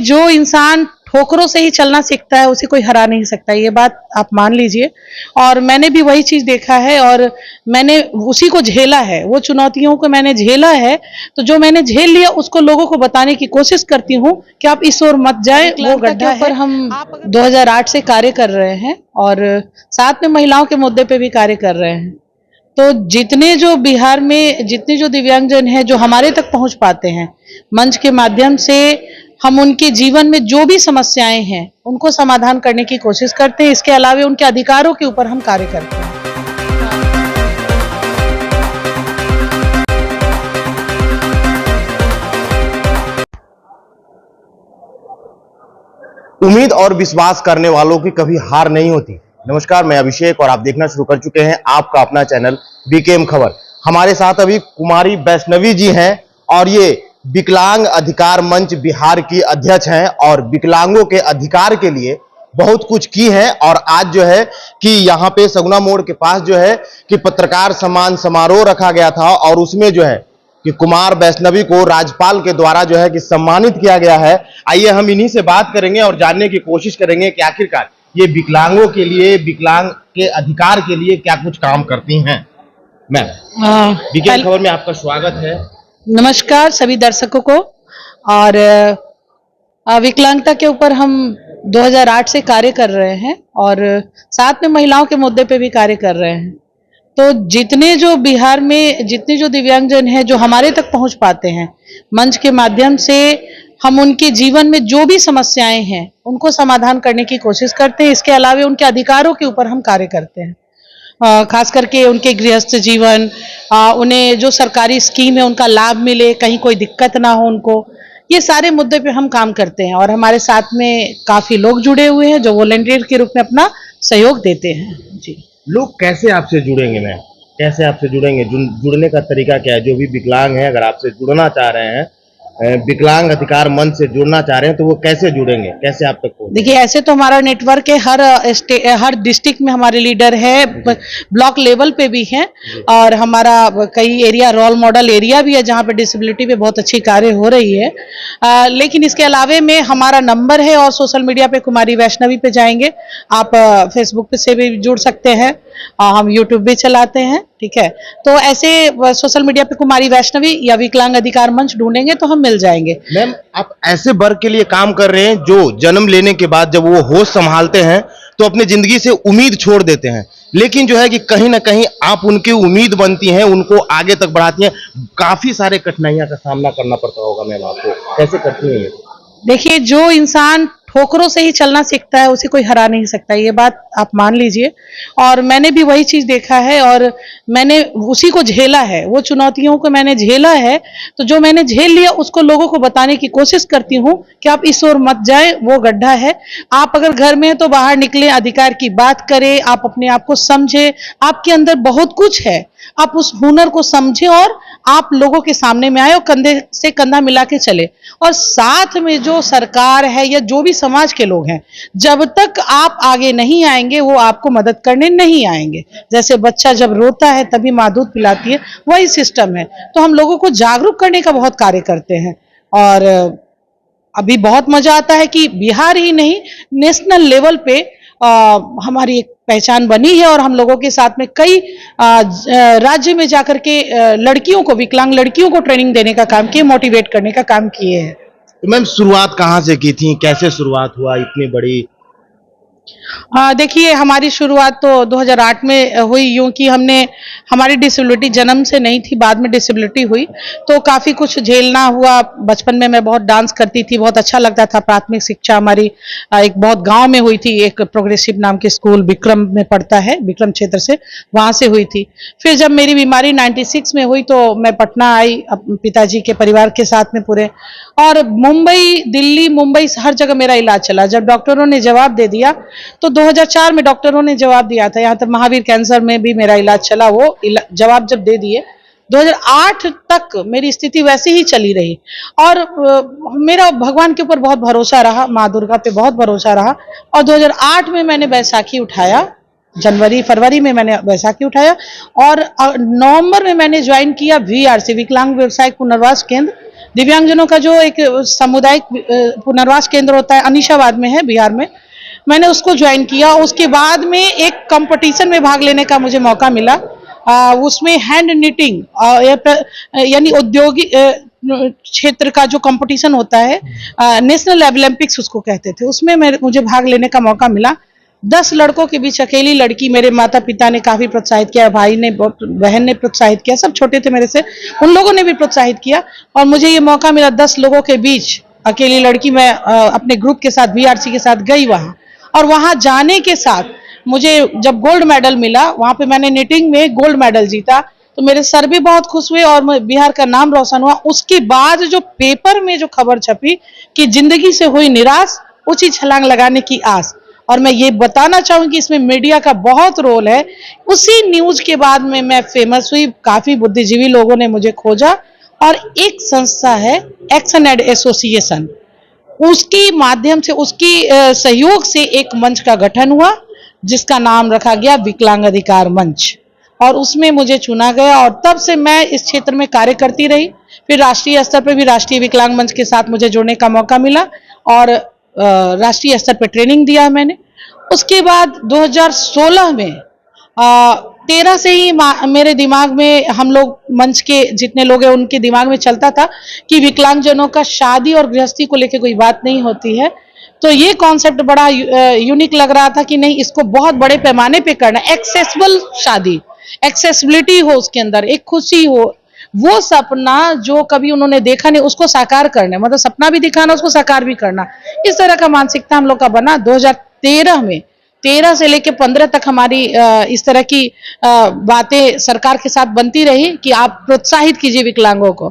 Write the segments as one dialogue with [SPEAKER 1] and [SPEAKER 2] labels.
[SPEAKER 1] जो इंसान ठोकरों से ही चलना सीखता है उसे कोई हरा नहीं सकता, ये बात आप मान लीजिए। और मैंने भी वही चीज देखा है और मैंने उसी को झेला है, वो चुनौतियों को मैंने झेला है। तो जो मैंने झेल लिया उसको लोगों को बताने की कोशिश करती हूँ कि आप इस ओर मत जाए, वो गड्ढा है। हम 2008 से कार्य कर रहे हैं और साथ में महिलाओं के मुद्दे पे भी कार्य कर रहे हैं। तो जितने जो बिहार में जितने जो दिव्यांगजन हैं जो हमारे तक पहुंच पाते हैं, मंच के माध्यम से हम उनके जीवन में जो भी समस्याएं हैं उनको समाधान करने की कोशिश करते हैं। इसके अलावा उनके अधिकारों के ऊपर हम कार्य करते हैं।
[SPEAKER 2] उम्मीद और विश्वास करने वालों की कभी हार नहीं होती। नमस्कार, मैं अभिषेक और आप देखना शुरू कर चुके हैं आपका अपना चैनल बीकेएम खबर। हमारे साथ अभी कुमारी वैष्णवी जी हैं और ये विकलांग अधिकार मंच बिहार की अध्यक्ष हैं और विकलांगों के अधिकार के लिए बहुत कुछ की है। और आज जो है कि यहाँ पे सगुना मोड़ के पास जो है कि पत्रकार सम्मान समारोह रखा गया था और उसमें जो है कि कुमार वैष्णवी को राज्यपाल के द्वारा जो है कि सम्मानित किया गया है। आइए हम इन्हीं से बात करेंगे और जानने की कोशिश करेंगे कि आखिरकार ये विकलांगों के लिए, विकलांग के अधिकार के लिए क्या कुछ काम करती हैं। मैम, बीकेएम खबर में आपका स्वागत है।
[SPEAKER 1] नमस्कार सभी दर्शकों को। और विकलांगता के ऊपर हम 2008 से कार्य कर रहे हैं और साथ में महिलाओं के मुद्दे पे भी कार्य कर रहे हैं। तो जितने जो बिहार में जितने जो दिव्यांगजन हैं जो हमारे तक पहुंच पाते हैं, मंच के माध्यम से हम उनके जीवन में जो भी समस्याएं हैं उनको समाधान करने की कोशिश करते हैं। इसके अलावा उनके अधिकारों के ऊपर हम कार्य करते हैं। खास करके उनके गृहस्थ जीवन, उन्हें जो सरकारी स्कीम है उनका लाभ मिले, कहीं कोई दिक्कत ना हो उनको, ये सारे मुद्दे पे हम काम करते हैं। और हमारे साथ में काफी लोग जुड़े हुए हैं जो वॉलंटियर के रूप में अपना सहयोग देते हैं। जी,
[SPEAKER 2] लोग कैसे आपसे जुड़ेंगे मैम? कैसे आपसे जुड़ेंगे? जुड़ने का तरीका क्या है? जो भी विकलांग है अगर आपसे जुड़ना चाह रहे हैं, विकलांग अधिकार मंच से जुड़ना चाह रहे हैं तो वो कैसे जुड़ेंगे, कैसे आप तक पहुंचेंगे?
[SPEAKER 1] देखिए ऐसे तो हमारा नेटवर्क है, हर डिस्ट्रिक्ट में हमारे लीडर है, ब्लॉक लेवल पे भी हैं और हमारा कई एरिया रोल मॉडल एरिया भी है जहाँ पे डिसेबिलिटी पे बहुत अच्छी कार्य हो रही है। लेकिन इसके अलावे में हमारा नंबर है और सोशल मीडिया पे कुमारी वैष्णवी पे जाएंगे, आप फेसबुक पे से भी जुड़ सकते हैं, हम यूट्यूब भी चलाते हैं। ठीक है, तो ऐसे सोशल मीडिया पे कुमारी वैष्णवी या विकलांग अधिकार मंच ढूंढेंगे तो हम मिल जाएंगे।
[SPEAKER 2] मैम, आप ऐसे वर्ग के लिए काम कर रहे हैं जो जन्म लेने के बाद जब वो होश संभालते हैं तो अपनी जिंदगी से उम्मीद छोड़ देते हैं, लेकिन जो है कि कहीं ना कहीं आप उनकी उम्मीद बनती हैं, उनको आगे तक बढ़ाती हैं। काफी सारे कठिनाइयों का सामना करना पड़ता होगा मैम आपको, कैसे करती हैं ये?
[SPEAKER 1] देखिए, जो इंसान ठोकरों से ही चलना सीखता है उसे कोई हरा नहीं सकता, ये बात आप मान लीजिए। और मैंने भी वही चीज देखा है और मैंने उसी को झेला है, वो चुनौतियों को मैंने झेला है। तो जो मैंने झेल लिया उसको लोगों को बताने की कोशिश करती हूँ कि आप इस ओर मत जाए, वो गड्ढा है। आप अगर घर में हैं तो बाहर निकले, अधिकार की बात करें, आप अपने आप को समझे, आपके अंदर बहुत कुछ है, आप उस हुनर को समझे और आप लोगों के सामने में आए और कंधे से कंधा मिला के चले। और साथ में जो सरकार है या जो भी समाज के लोग हैं, जब तक आप आगे नहीं आएंगे वो आपको मदद करने नहीं आएंगे। जैसे बच्चा जब रोता है तभी माँ दूध पिलाती है, वही सिस्टम है। तो हम लोगों को जागरूक करने का बहुत कार्य करते हैं और अभी बहुत मजा आता है कि बिहार ही नहीं नेशनल लेवल पे हमारी एक पहचान बनी है और हम लोगों के साथ में कई राज्य में जाकर के लड़कियों को, विकलांग लड़कियों को ट्रेनिंग देने का काम किए, मोटिवेट करने का काम किए हैं।
[SPEAKER 2] तो मैम, शुरुआत कहाँ से की थी, कैसे शुरुआत हुआ इतनी बड़ी?
[SPEAKER 1] देखिए, हमारी शुरुआत तो 2008 में हुई, यूं कि हमारी डिसेबिलिटी जन्म से नहीं थी, बाद में डिसेबिलिटी हुई तो काफ़ी कुछ झेलना हुआ। बचपन में मैं बहुत डांस करती थी, बहुत अच्छा लगता था। प्राथमिक शिक्षा हमारी एक बहुत गांव में हुई थी, एक प्रोग्रेसिव नाम के स्कूल विक्रम में पड़ता है, विक्रम क्षेत्र से, वहाँ से हुई थी। फिर जब मेरी बीमारी 96 में हुई तो मैं पटना आई पिताजी के परिवार के साथ में पूरे, और मुंबई, दिल्ली, मुंबई हर जगह मेरा इलाज चला। जब डॉक्टरों ने जवाब दे दिया तो 2004 में डॉक्टरों ने जवाब दिया था, यहाँ तक महावीर कैंसर में भी मेरा इलाज चला, वो जवाब जब दे दिए 2008 तक मेरी स्थिति वैसी ही चली रही। और मेरा भगवान के ऊपर बहुत भरोसा रहा, माँ दुर्गा पे बहुत भरोसा रहा। और 2008 में मैंने बैसाखी उठाया, जनवरी फरवरी में मैंने बैसाखी उठाया और नवंबर में मैंने ज्वाइन किया VRC, विकलांग व्यवसाय पुनर्वास केंद्र, दिव्यांगजनों का जो एक सामुदायिक पुनर्वास केंद्र होता है, अनीशाबाद में है, बिहार में, मैंने उसको ज्वाइन किया। उसके बाद में एक कंपटीशन में भाग लेने का मुझे मौका मिला। उसमें हैंड निटिंग यानी औद्योगिक क्षेत्र का जो कंपटीशन होता है, नेशनल ओलंपिक्स उसको कहते थे, उसमें मुझे भाग लेने का मौका मिला। 10 लड़कों के बीच अकेली लड़की, मेरे माता पिता ने काफी प्रोत्साहित किया, भाई ने, बहन ने प्रोत्साहित किया, सब छोटे थे मेरे से, उन लोगों ने भी प्रोत्साहित किया और मुझे ये मौका मिला। 10 लोगों के बीच अकेली लड़की, मैं अपने ग्रुप के साथ, बीआरसी के साथ गई वहां, और वहां जाने के साथ मुझे जब गोल्ड मेडल मिला, वहां पे मैंने निटिंग में गोल्ड मेडल जीता, तो मेरे सर भी बहुत खुश हुए और बिहार का नाम रोशन हुआ। उसके बाद जो पेपर में जो खबर छपी कि जिंदगी से हुई निराश, ऊंची छलांग लगाने की आस, और मैं ये बताना चाहूंगी इसमें मीडिया का बहुत रोल है। उसी न्यूज के बाद में मैं फेमस हुई, काफी बुद्धिजीवी लोगों ने मुझे खोजा, और एक संस्था है एक्शन एड एसोसिएशन, उसकी माध्यम से, उसकी सहयोग से एक मंच का गठन हुआ जिसका नाम रखा गया विकलांग अधिकार मंच, और उसमें मुझे चुना गया और तब से मैं इस क्षेत्र में कार्य करती रही। फिर राष्ट्रीय स्तर पर भी राष्ट्रीय विकलांग मंच के साथ मुझे जुड़ने का मौका मिला और राष्ट्रीय स्तर पर ट्रेनिंग दिया मैंने। उसके बाद 2016 में 13 से ही मेरे दिमाग में, हम लोग मंच के जितने लोग हैं उनके दिमाग में चलता था कि विकलांगजनों का शादी और गृहस्थी को लेकर कोई बात नहीं होती है, तो ये कॉन्सेप्ट बड़ा यूनिक लग रहा था कि नहीं, इसको बहुत बड़े पैमाने पे करना, एक्सेसिबल शादी, एक्सेसिबिलिटी हो उसके अंदर, एक खुशी हो, वो सपना जो कभी उन्होंने देखा नहीं उसको साकार करना, मतलब सपना भी दिखाना, उसको साकार भी करना, इस तरह का मानसिकता हम लोग का बना। 2013 में, 13 से लेकर 15 तक हमारी इस तरह की बातें सरकार के साथ बनती रही कि आप प्रोत्साहित कीजिए विकलांगों को,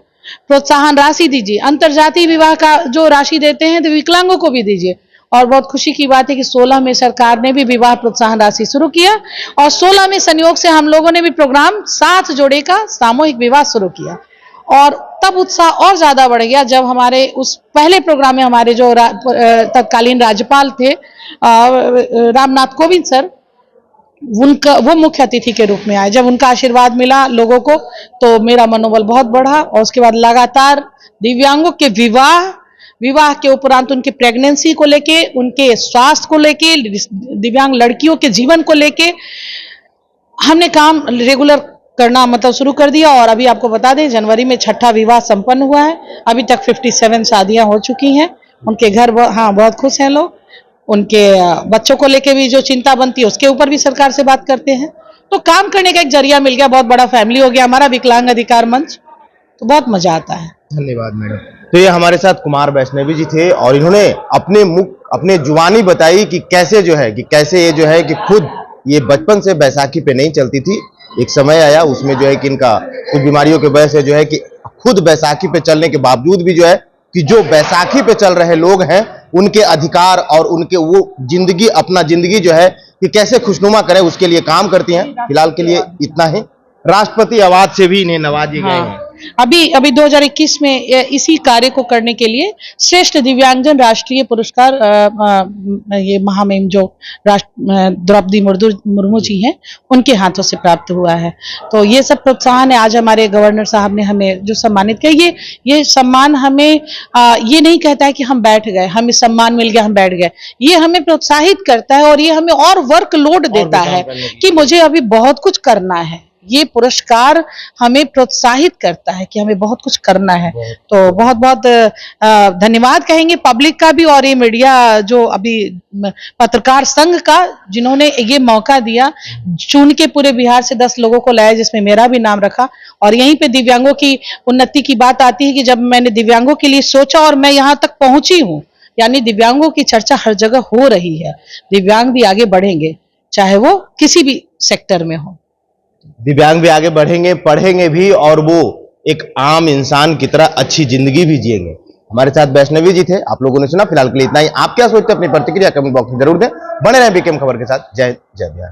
[SPEAKER 1] प्रोत्साहन राशि दीजिए, अंतरजातीय विवाह का जो राशि देते हैं तो विकलांगों को भी दीजिए। और बहुत खुशी की बात है कि 16 में सरकार ने भी विवाह प्रोत्साहन राशि शुरू किया, और 16 में संयोग से हम लोगों ने भी प्रोग्राम साथ जोड़े का सामूहिक विवाह शुरू किया, और तब उत्साह और ज्यादा बढ़ गया जब हमारे उस पहले प्रोग्राम में हमारे जो तत्कालीन राज्यपाल थे रामनाथ कोविंद सर, उनका वो मुख्य अतिथि के रूप में आए। जब उनका आशीर्वाद मिला लोगों को तो मेरा मनोबल बहुत बढ़ा, और उसके बाद लगातार दिव्यांगों के विवाह के उपरांत उनके प्रेगनेंसी को लेके, उनके स्वास्थ्य को लेके, दिव्यांग लड़कियों के जीवन को लेके हमने काम रेगुलर करना मतलब शुरू कर दिया। और अभी आपको बता दें, जनवरी में 6ठा विवाह संपन्न हुआ है। अभी तक 57 शादियां हो चुकी हैं। उनके घर बहुत खुश हैं लोग। उनके बच्चों को लेके भी जो चिंता बनती है उसके ऊपर भी सरकार से बात करते हैं। तो काम करने का एक जरिया मिल गया, बहुत बड़ा फैमिली हो गया हमारा विकलांग अधिकार मंच, तो बहुत मजा आता है।
[SPEAKER 2] धन्यवाद मैडम। तो ये हमारे साथ कुमार वैष्णवी जी थे और इन्होंने अपने जुबानी बताई कि कैसे ये जो है कि खुद ये बचपन से बैसाखी पे नहीं चलती थी। एक समय आया उसमें जो है कि इनका कुछ बीमारियों की वजह से जो है कि खुद बैसाखी पे चलने के बावजूद भी जो है कि जो बैसाखी पे चल रहे लोग हैं उनके अधिकार और उनके वो जिंदगी, अपना जिंदगी जो है कि कैसे खुशनुमा करें उसके लिए काम करती हैं। फिलहाल के लिए इतना ही। राष्ट्रपति अवार्ड से भी इन्हें नवाजे गए हैं।
[SPEAKER 1] अभी 2021 में इसी कार्य को करने के लिए श्रेष्ठ दिव्यांगजन राष्ट्रीय पुरस्कार ये महामहिम जो द्रौपदी मुर्मू जी हैं उनके हाथों से प्राप्त हुआ है। तो ये सब प्रोत्साहन है। आज हमारे गवर्नर साहब ने हमें जो सम्मानित किया, ये सम्मान हमें ये नहीं कहता है कि हम बैठ गए, हमें सम्मान मिल गया हम बैठ गए, ये हमें प्रोत्साहित करता है और ये हमें और वर्कलोड देता है कि मुझे अभी बहुत कुछ करना है। ये पुरस्कार हमें प्रोत्साहित करता है कि हमें बहुत कुछ करना है। तो बहुत बहुत धन्यवाद कहेंगे पब्लिक का भी और ये मीडिया जो अभी पत्रकार संघ का जिन्होंने ये मौका दिया, चुन के पूरे बिहार से 10 लोगों को लाया जिसमें मेरा भी नाम रखा। और यहीं पे दिव्यांगों की उन्नति की बात आती है कि जब मैंने दिव्यांगों के लिए सोचा और मैं यहाँ तक पहुंची हूँ, यानी दिव्यांगों की चर्चा हर जगह हो रही है। दिव्यांग भी आगे बढ़ेंगे, चाहे वो किसी भी सेक्टर में हो।
[SPEAKER 2] दिव्यांग भी आगे बढ़ेंगे, पढ़ेंगे भी और वो एक आम इंसान की तरह अच्छी जिंदगी भी जिएंगे। हमारे साथ वैष्णवी जी थे, आप लोगों ने सुना। फिलहाल के लिए इतना ही। आप क्या सोचते हैं अपनी प्रतिक्रिया कमेंट बॉक्स में जरूर दें। बने रहें बीकेएम खबर के साथ। जय जय बिहार।